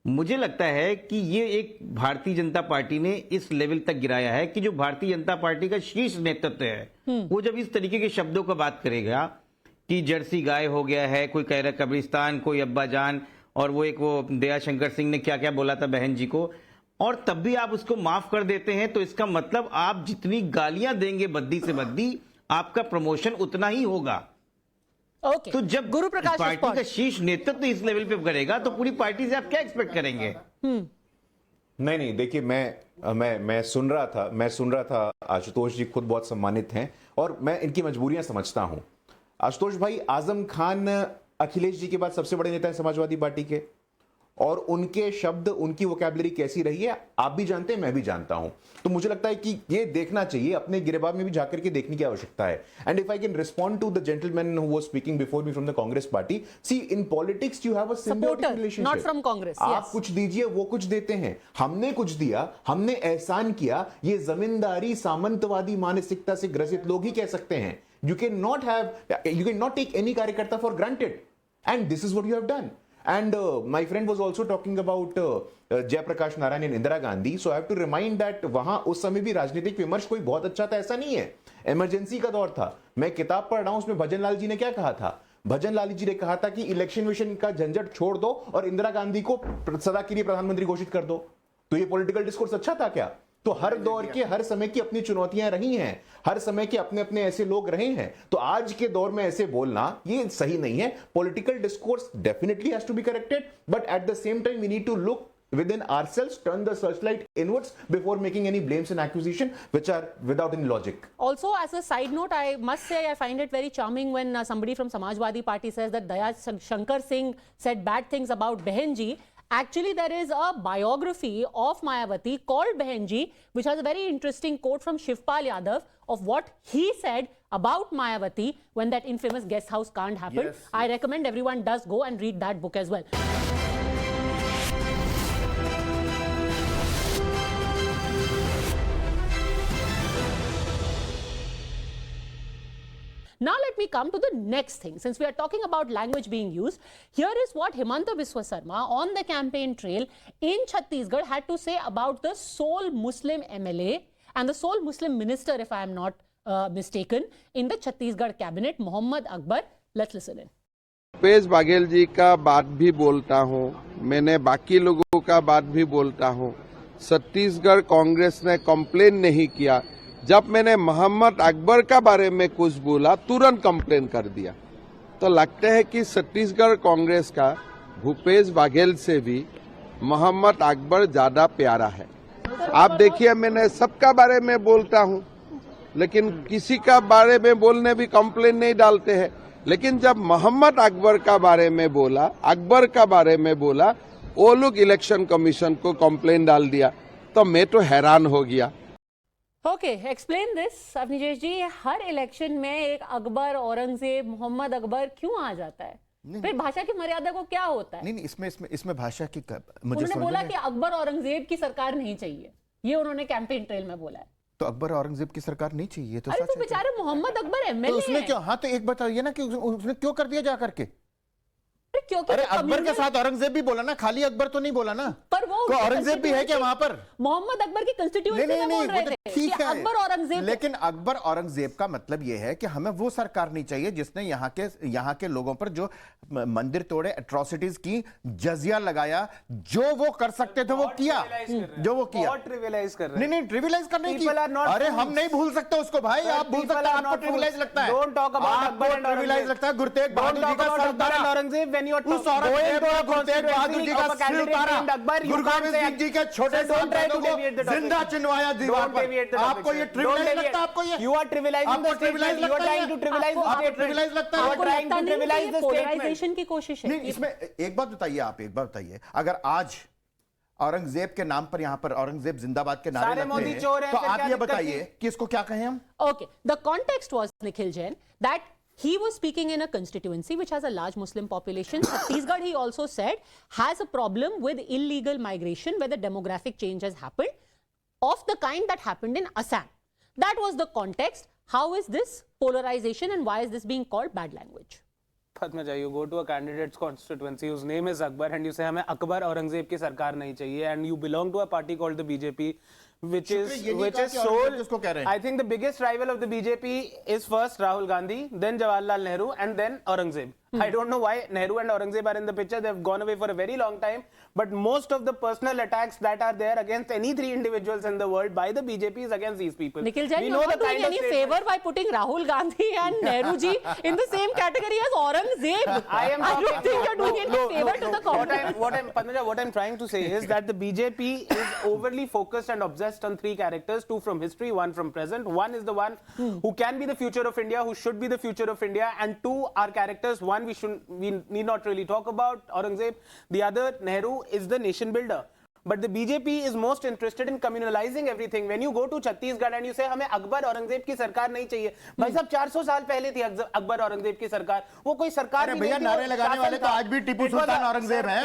मुझे लगता है कि ये एक भारतीय जनता पार्टी ने इस लेवल तक गिराया है कि जो भारतीय जनता पार्टी का शीर्ष नेतृत्व है, वो जब इस तरीके के शब्दों का बात करेगा कि जर्सी गाय हो गया है, कोई कह रहा कब्रिस्तान, कोई अब्बा जान, और वो दया शंकर सिंह ने क्या क्या बोला था बहन जी को, और तब भी आप उसको माफ कर देते हैं, तो इसका मतलब आप जितनी गालियां देंगे बद्दी से बद्दी, आपका प्रमोशन उतना ही होगा। Okay. तो जब गुरु प्रकाश पार्टी का शीर्ष नेतृत्व इस लेवल पे करेगा, तो पूरी पार्टी से आप क्या एक्सपेक्ट करेंगे? नहीं, देखिए, मैं सुन रहा था आशुतोष जी खुद बहुत सम्मानित हैं और मैं इनकी मजबूरियां समझता हूं। आशुतोष भाई, आजम खान अखिलेश जी के बाद सबसे बड़े नेता हैं समाजवादी पार्टी के, और उनके शब्द, उनकी वोकैबुलरी कैसी रही है आप भी जानते हैं, मैं भी जानता हूं। तो मुझे लगता है कि ये देखना चाहिए, अपने गिरेबान में भी जाकर के देखने की आवश्यकता है। And if I can respond to the gentleman who was speaking before me from the Congress party, see in politics you have a symbiotic relationship, not from Congress, आप yes. कुछ दीजिए, वो कुछ देते हैं। हमने कुछ दिया, हमने एहसान किया, ये जमींदारी सामंतवादी मानसिकता से ग्रसित लोग ही कह सकते हैं। You cannot take any कार्यकर्ता for granted, and this is what you have done. And my friend was also talking about Jayaprakash Narayan and Indira Gandhi, so I have to remind that वहां उस समय भी राजनीतिक विमर्श कोई बहुत अच्छा था ऐसा नहीं है, इमरजेंसी का दौर था। मैं किताब पढ़ रहा हूं, उसमें भजन लाल जी ने क्या कहा था? भजन लाल जी ने कहा था कि इलेक्शन विशन का झंझट छोड़ दो और इंदिरा गांधी को सदा के लिए प्रधानमंत्री घोषित कर दो। तो ये पॉलिटिकल डिस्कोर्स अच्छा था क्या? तो हर दौर के, हर समय की अपनी चुनौतियां रही हैं, हर समय के अपने अपने ऐसे लोग रहे हैं। तो आज के दौर में ऐसे बोलना ये सही नहीं है। Political discourse definitely has to be corrected, but at the same time we need to look within ourselves, turn the searchlight inwards before making any blames and accusation which are without any logic. Also, as a side note, I must say I find it very charming when somebody from Samajwadi Party says that Daya Shankar Singh said bad things about Behenji, Actually, there is a biography of Mayawati called Behenji, which has a very interesting quote from Shivpal Yadav of what he said about Mayawati when that infamous guest house can't happen. Yes, I recommend everyone does go and read that book as well. Now let me come to the next thing. Since we are talking about language being used, here is what Himanta Biswa Sarma on the campaign trail in Chhattisgarh had to say about the sole Muslim MLA and the sole Muslim minister, if I am not mistaken, in the Chhattisgarh cabinet, Mohammad Akbar. Let's listen in. Bhupesh Baghel ji का बात भी बोलता हूँ, मैंने बाकी लोगों का बात भी बोलता हूँ। छत्तीसगढ़ कांग्रेस ने कंप्लेन नहीं किया। जब मैंने मोहम्मद अकबर का बारे में कुछ बोला तुरंत कंप्लेन कर दिया। तो लगता है कि छत्तीसगढ़ कांग्रेस का भूपेश बाघेल से भी मोहम्मद अकबर ज्यादा प्यारा है। आप देखिए मैंने सबका बारे में बोलता हूँ, लेकिन किसी का बारे में बोलने भी कंप्लेन नहीं डालते हैं। लेकिन जब मोहम्मद अकबर का बारे में बोला, अकबर का बारे में बोला, वो लोग इलेक्शन कमीशन को कंप्लेन डाल दिया। तो मैं तो हैरान हो गया। Okay, explain this Avnish ji. हर इलेक्शन में एक अकबर, औरंगजेब, मोहम्मद अकबर क्यों आ जाता है? फिर भाषा की मर्यादा को क्या होता है? नहीं, इसमें भाषा की उन्होंने बोला कि अकबर औरंगजेब की सरकार नहीं चाहिए, ये उन्होंने कैंपेन ट्रेल में बोला है। तो अकबर औरंगजेब की सरकार नहीं चाहिए तो अरे तो बेचारे मोहम्मद अकबर एमएलए तो उसने क्यों? हाँ, तो एक बताइए ना कि उसने क्यों कर दिया जा करके? क्योंकि अरे अकबर के साथ औरंगजेब भी बोला ना, खाली अकबर तो नहीं बोला ना। पर वो तो औरंगजेब भी है क्या वहां पर? मोहम्मद अकबर की कंस्टिट्यूएंसी में बोल रहे थे ठीक कि है, अकबर औरंगजेब। लेकिन अकबर औरंगजेब का मतलब यह है कि हमें वो सरकार नहीं चाहिए जिसने यहाँ के लोगों पर जो मंदिर तोड़े, एट्रोसिटीज की, जजिया लगाया, जो वो कर सकते थे वो किया, जो वो किया। ट्रिवियलाइज कर रहे हैं। नहीं, ट्रिवियलाइज करने की, अरे हम नहीं भूल सकते उसको भाई। आप भूल सकते हैं, आपको ट्रिविलाइज लगता है। Don't talk about Akbar and trivialise लगता है। गुरतेग बहादुर जी का सरदार औरंगजेब व्हेन यू आर उस औरंगजेब ने गुरतेग बहादुर जी का सिर उतारा, गुरु गोविंद सिंह जी के छोटे संतानों को जिंदा चिनवाया दीवार पर। आपको ये ट्रिविलाइज लगता है? आपको ये you are trivialising the statement, you are trying to trivialise the statement. Trivialise लगता है? You are trying to trivialise the polarisation की कोशिश है। नहीं, इसमें एक बात बताइए, आप एक बात बताइए, अगर आज औरंगजेब के नाम पर यहाँ पर औरंगजेब जिंदाबाद के नारे लगते हैं, तो आप ये बताइए कि इसको क्या कहें हम? Okay, the context was, Nikhil Jain, that he was speaking in a constituency which has a large Muslim population. Chhattisgarh, he also said, has a problem with illegal migration where the demographic change has happened of the kind that happened in Assam. That was the context. How is this polarization and why is this being called bad language? Padmaja, you go to a candidate's constituency whose name is Akbar and you say हमें अकबर औरंगजेब की सरकार नहीं चाहिए, and you belong to a party called the BJP, which is sole. I think the biggest rival of the BJP is first Rahul Gandhi, then Jawaharlal Nehru, and then Aurangzeb. I don't know why Nehru and Aurangzeb are in the picture. They've gone away for a very long time. But most of the personal attacks that are there against any three individuals in the world by the BJP is against these people. Nikhil Jain, you're not doing any favor by putting Rahul Gandhi and Nehru ji in the same category as Aurangzeb. I don't think you're doing any favor to the Congress. What I'm trying to say is that the BJP is overly focused and obsessed on three characters, two from history, one from present. One is the one who can be the future of India, who should be the future of India, and two are characters. One we need not really talk about, Aurangzeb. The other, Nehru, is the nation builder. But the BJP is most interested in communalizing everything. When you go to Chhattisgarh and you say हमें अकबर औरंगजेब की सरकार नहीं चाहिए, भाई साहब 400 साल पहले थी अकबर औरंगजेब की सरकार, वो कोई सरकार अरे भैया नारे लगाने वाले तो आज भी टीपू सुल्तान औरंगजेब हैं।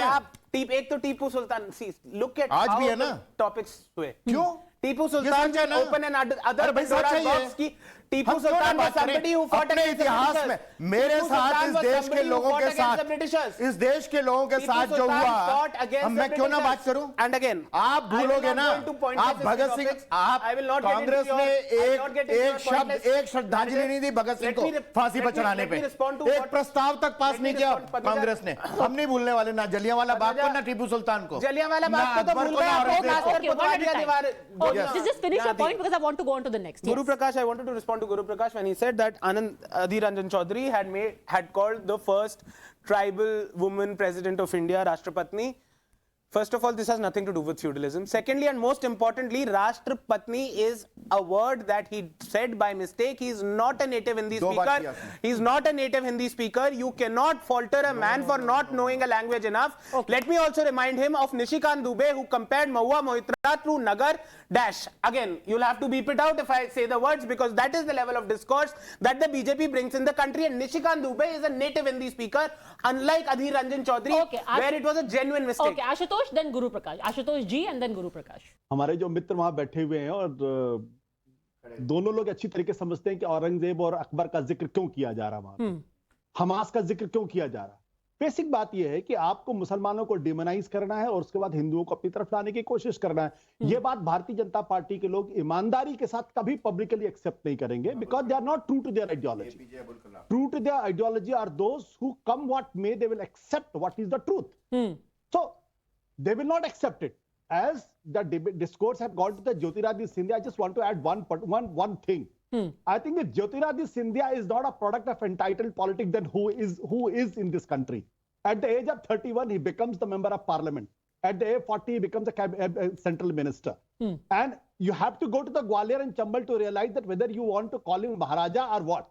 एक तो टीपू सुल्तान, लुक एट आज भी है ना टॉपिक्स हुए, क्यों Tipu Sultan open and other box की Tipu Sultan was somebody who fought against the इतिहास में मेरे साथ इस देश के लोगों के साथ इस देश के लोगों के साथ जो हुआ, मैं क्यों ना बात करूं? एंड अगेन आप भूलोगे ना, आप भगत सिंह, आप कांग्रेस ने एक श्रद्धांजलि नहीं दी भगत सिंह को फांसी पर चढ़ाने पे, एक प्रस्ताव तक पास नहीं किया कांग्रेस ने। हम नहीं भूलने वाले ना जलियांवाला बाग को ना टीपू सुल्तान को। जलियांवाला बाग को तो भूल गए। Just finish your point because I want to go on to the next. Guru Prakash, I wanted to respond to Guru Prakash when he said that Adhir Ranjan Chaudhary had called the first tribal woman president of India Rashtrapatni. First of all, this has nothing to do with feudalism. Secondly, and most importantly, Rashtrapatni is a word that he said by mistake. He is not a native Hindi speaker. He is not a native Hindi speaker. You cannot falter a man for not knowing a language enough. Okay. Let me also remind him of Nishikant Dubey, who compared Mahua Mohitra to Nagar dash. Again, you'll have to beep it out if I say the words, because that is the level of discourse that the BJP brings in the country. And Nishikant Dubey is a native Hindi speaker, unlike Adhir Ranjan Chaudhary, where it was a genuine mistake. Okay, Ashutosh, then Guru Prakash. Ashutosh ji and then Guru Prakash. हमारे जो मित्र वहां बैठे हुए हैं और दोनों लोग अच्छी तरीके से समझते हैं कि औरंगजेब और अकबर का जिक्र क्यों किया जा रहा वहां, हमास का जिक्र क्यों किया जा रहा। बेसिक बात यह है कि आपको मुसलमानों को डिमोनाइज करना है और उसके बाद हिंदुओं को अपनी तरफ लाने की कोशिश करना है। यह बात भारतीय जनता पार्टी के लोग ईमानदारी के साथ कभी पब्लिकली एक्सेप्ट नहीं करेंगे, because they are not true to their ideology. True to their ideology are those who come what may, they will accept what is the truth. So they will not accept it. As the discourse have gone to the Jyotiraditya Scindia, I just want to add one thing. I think if Jyotiraditya Scindia is not a product of entitled politics, then who is in this country? At the age of 31, he becomes the member of parliament. At the age of 40, he becomes a central minister. And you have to go to the Gwalior and Chambal to realize that whether you want to call him Maharaja or what.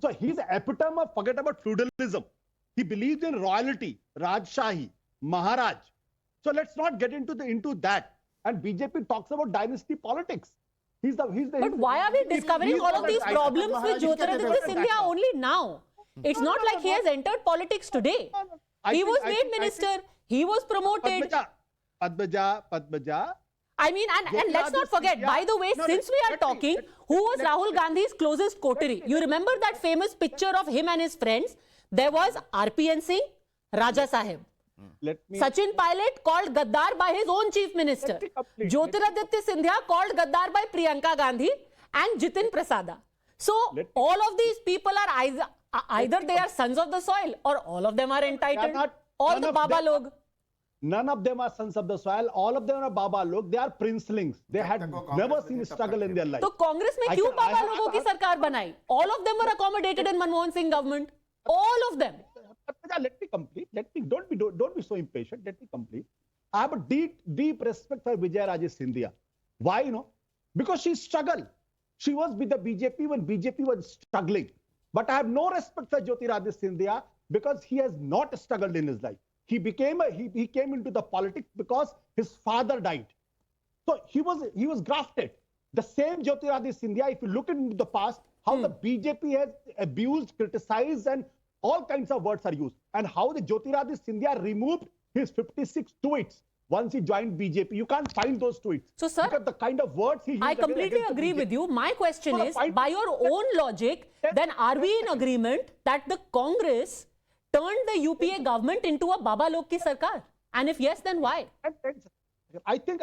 So he's the epitome of, forget about feudalism. He believes in royalty, Rajshahi, Maharaj. So let's not get into that. And BJP talks about dynasty politics. But why are we discovering all of these problems with Jyotiraditya Scindia only now? It's not like he has entered politics today. He was made minister. He was promoted. Padmaja. I mean, and let's not forget, by the way, since we are talking, who was Rahul Gandhi's closest coterie? You remember that famous picture of him and his friends? There was RPN Singh, Raja Sahib. Sachin Pilot called Gaddar by his own chief minister. Jyotiraditya Scindia called Gaddar by Priyanka Gandhi and Jitin Prasada. So all of these people are either they are sons of the soil or all of them are entitled. All the Baba log. None of them are sons of the soil. All of them are Baba log. They are princelings. They had never seen struggle in their life. So Congress में क्यों Baba लोगों की सरकार बनाई? All of them were accommodated in Manmohan Singh government. All of them. Let me complete. Don't be so impatient. Let me complete. I have a deep respect for Vijaya Raje Scindia. Why? Because she struggled. She was with the BJP when BJP was struggling. But I have no respect for Jyotiraditya Scindia because he has not struggled in his life. He came into the politics because his father died. So he was grafted. The same Jyotiraditya Scindia, if you look into the past, how the BJP has abused, criticized, and all kinds of words are used. And how the Jyotiraditya Scindia removed his 56 tweets once he joined BJP. You can't find those tweets. So, sir, because the kind of words he used. I completely agree with you. My question is, by your own logic, then are we in agreement that the Congress turned the UPA government into a Baba Log ki sarkar? And if yes, then why? I think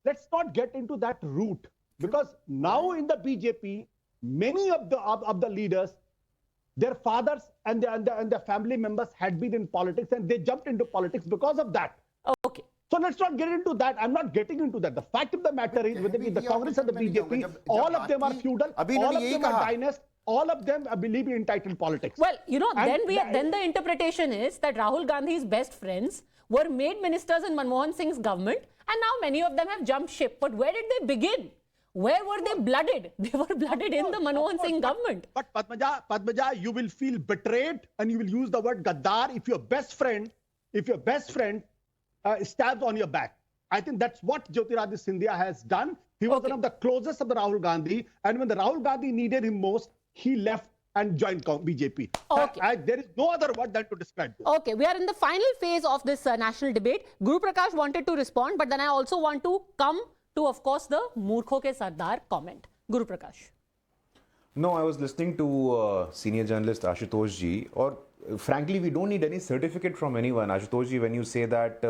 let's not get into that route, because now in the BJP, many of the leaders, their fathers and their family members had been in politics and they jumped into politics because of that. Okay. So let's not get into that. I'm not getting into that. The fact of the matter is, whether the Congress and the BJP, all of them are feudal, all of them are dynasty, all of them believe in entitled politics. Well, then the interpretation is that Rahul Gandhi's best friends were made ministers in Manmohan Singh's government, and now many of them have jumped ship. But where did they begin? Where were they blooded? They were blooded in the Manmohan Singh government. But Padmaja, you will feel betrayed and you will use the word Gaddar if your best friend stabs on your back. I think that's what Jyotiraditya Scindia has done. He was one of the closest of the Rahul Gandhi, and when the Rahul Gandhi needed him most, he left and joined BJP. Okay. There is no other word than to describe this. Okay, we are in the final phase of this national debate. Guru Prakash wanted to respond, but then I also want to come to, of course, the Murkho ke Sardar comment. Guru Prakash. No, I was listening to senior journalist Ashutosh ji, or frankly, we don't need any certificate from anyone. Ashutosh ji, when you say that,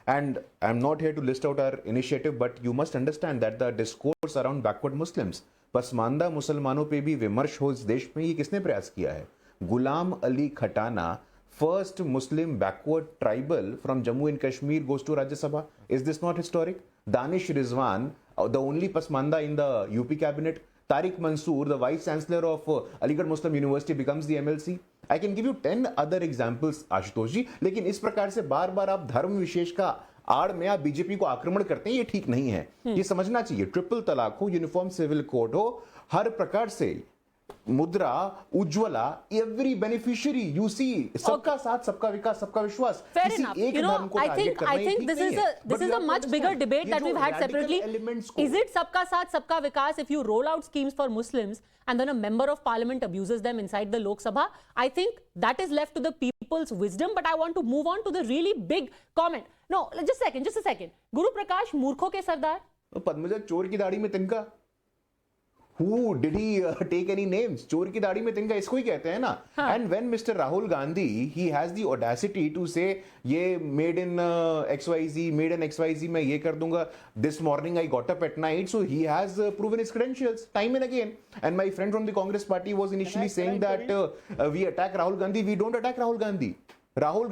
and I'm not here to list out our initiative, but you must understand that the discourse around backward Muslims, Pasmanda मुसलमानों पे भी विमर्श हो इस देश में, ये किसने प्रयास किया है? Ghulam Ali Khatana, first Muslim backward tribal from Jammu and Kashmir, goes to Rajya Sabha. Is this not historic? Danish Rizwan, the only Pasmanda in the UP cabinet. Tariq Mansoor, the vice chancellor of Aligarh Muslim University, becomes the MLC. I can give you 10 other examples, Ashutosh ji. लेकिन इस प्रकार से बार बार आप धर्म विशेष का आड़ में आप बीजेपी को आक्रमण करते हैं, ये ठीक नहीं है। ये समझना चाहिए, ट्रिपल तलाक हो, यूनिफॉर्म सिविल कोड हो, हर प्रकार से मुद्रा, Ujjwala, every beneficiary, you see, सबका साथ, सबका विकास, सबका विश्वास। Fair किसी enough. एक You know, धर्म को I टारगेट think करना ये ठीक this नहीं is है। a But you have to much bigger understand, debate ये that जो we've had radical separately. elements को- Is it सबका साथ सबका विकास if you roll out schemes for Muslims and then a member of parliament abuses them inside the Lok Sabha? I think that is left to the people's wisdom. But I want to move on to the really big comment. No, just a second. Guru Prakash, मूर्खों के सरदार. पद्मजा, चोर की दाढ़ी में तिनका। Who did he take any names? चोर की दाढ़ी में तिनका, इसको ही कहते हैं ना। And when Mr. Rahul Gandhi, he has the audacity to say ये made in XYZ, मैं ये कर दूंगा. This morning I got up at night, so he has proven his credentials time and again. And my friend from the Congress party was initially saying that we attack Rahul Gandhi. We don't attack Rahul Gandhi. Rahul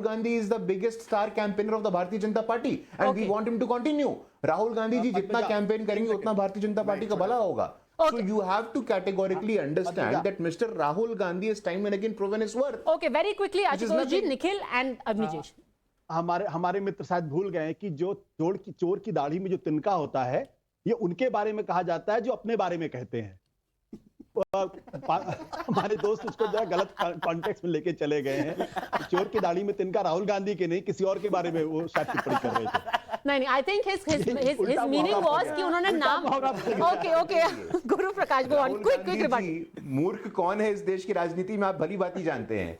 Gandhi is the biggest star campaigner of the Bharatiya Janata Party, and we want him to continue. Rahul Gandhi ji जितना campaign करेंगे उतना भारतीय Janata party का भला होगा. So you have to categorically understand that Mr. Rahul Gandhi has time and again proven his worth. Okay, very quickly, Ashutosh ji, Nikhil and Avnijesh. हमारे मित्र शायद भूल गए हैं कि जो चोर की दाढ़ी में जो तिनका होता है, ये उनके बारे में कहा जाता है जो अपने बारे में कहते हैं। हमारे दोस्त उसको जरा गलत कॉन्टेक्स्ट में लेके चले गए हैं। चोर की दाढ़ी में तिनका राहुल गांधी के नहीं, किसी और के बारे में वो शायद टिप्पणी कर रहे थे। नहीं, I think his meaning was कि उन्होंने नाम. Okay, Guru Prakash, go on, quick rebuttal. मूर्ख कौन है इस देश की राजनीति में, आप भली बात ही जानते हैं।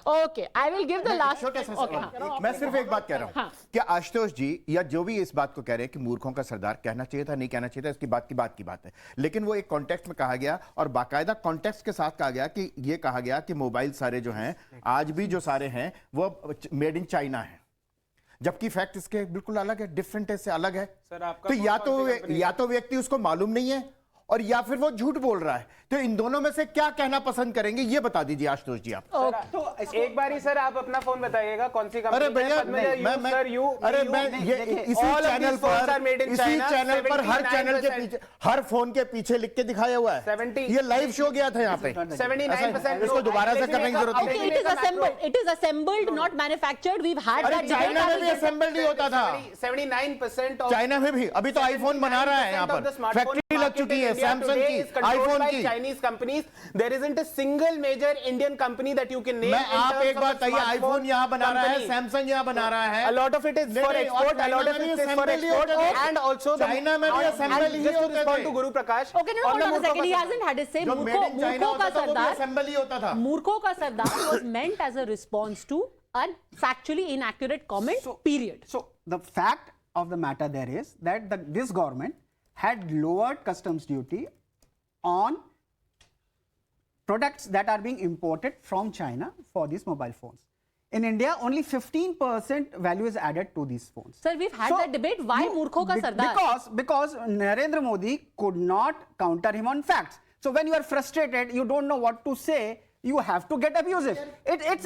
Okay, I will give the last. छोटे से Okay, हाँ. मैं सिर्फ एक बात कह रहा हूं हाँ. कि आशुतोष जी या जो भी इस बात को कह रहे हैं कि मूर्खों का सरदार कहना चाहिए था, नहीं कहना चाहिए था, इसकी बात की बात है, लेकिन वो एक कॉन्टेक्स्ट में कहा गया और बाकायदा कॉन्टेक्स्ट के साथ कहा गया कि ये कहा गया कि मोबाइल सारे जो हैं आज भी जो सारे हैं वो मेड इन चाइना है, जबकि फैक्ट इसके बिल्कुल अलग है, डिफरेंट है, से अलग है। सर, आपका तो या तो व्यक्ति उसको मालूम नहीं है और या फिर वो झूठ बोल रहा है, तो इन दोनों में से क्या कहना पसंद करेंगे ये बता दीजिए आशुतोष जी आप। तो एक बारी सर आप अपना फोन बताइएगा कौन सी कंपनी है। अरे भैया मैं इसी चैनल पर हर चैनल के पीछे हर फोन के पीछे लिख के दिखाया हुआ है 70 ये लाइव शो गया था यहाँ पे 79%। इसको दोबारा से करने की जरूरत Okay, नहीं। it is assembled, not manufactured. We've had अरे that चाइना में भी debate. असेंबल नहीं होता था, 79% चाइना में भी अभी तो आईफोन बना रहा है यहाँ पर, फैक्ट्री लग चुकी है सैमसंग की, आईफोन की। Chinese companies. There isn't a single major Indian company that you can name. मैं आप एक बात बताइए, आईफोन यहाँ बना रहा है, सैमसंग यहाँ बना रहा है, A lot of it is for export. A lot of it is for export, and also China में भी असेंबल ही just to होते respond थे। to Guru Prakash. Okay, no, hold on a second. He hasn't had his say. जो made in China मूर्खों का होता था वो भी सरदार. असेंबल ही होता था। मूर्खों का सरदार was meant as a response to a factually inaccurate comment. Period. So the fact of the matter there is that this government had lowered customs duty on products that are being imported from China for these mobile phones. In India, only 15% value is added to these phones. Sir, we've had that debate. Why मूर्खों का सरदार? Because Narendra Modi could not counter him on facts. So when you are frustrated, you don't know what to say, you have to get abusive. It's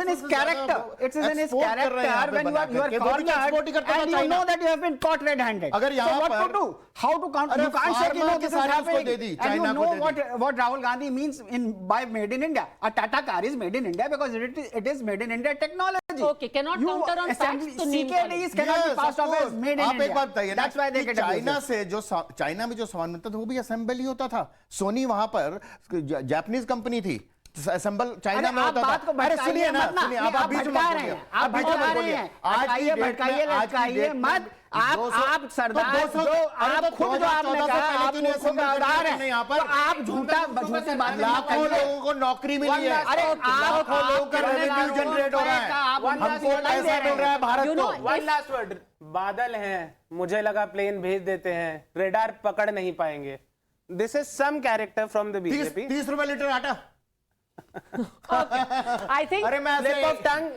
in his character. It's in his character when you are cornered and you know that you have been caught red-handed. So what to do? How to counter? You can't say no, this is happening. And you know what Rahul Gandhi means by made in India. A Tata car is made in India because it is made in India technology. Okay, cannot counter on facts. So name CKDs cannot be passed off as made in India. That's why they get China abusive. से जो China में जो सामान बनता था वो भी assemble ही होता था। सोनी वहां पर जापानीज कंपनी थी, असेंबल चाइना में होता था। अरे सुनिए ना, सुनिए आप बीच में बोलिए, आप बीच में बोलिए। भटकाइए मत। आप सरदार जो आप खुद जो आपने कहा आप मूर्खों का उदाहरण है यहाँ पर, आप झूठी बात लाखों लोगों को नौकरी मिली है, अरे लाखों लोगों का रेवेन्यू जनरेट हो रहा है, हमको पैसा मिल रहा है भारत को। One last word. बादल हैं, मुझे लगा प्लेन भेज देते हैं, रेडार पकड़ नहीं पाएंगे. This is some character from the BJP. 30 रुपए लीटर आटा। I think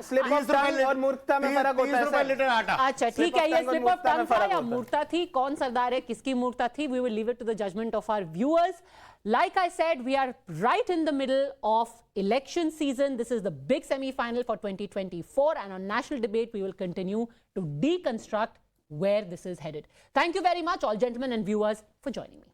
slip of tongue और मूर्खता में फर्क होता है। 30 रुपए लीटर आटा। अच्छा ठीक है, ये स्लिप ऑफ टंग था या मूर्खता थी, कौन सरदार है, किसकी मूर्खता थी, we will leave it to the judgment of our viewers. Like I said, we are right in the middle of election season. This is the big semi-final for 2024, and on National Debate we will continue to deconstruct where this is headed. Thank you very much all gentlemen and viewers for joining me.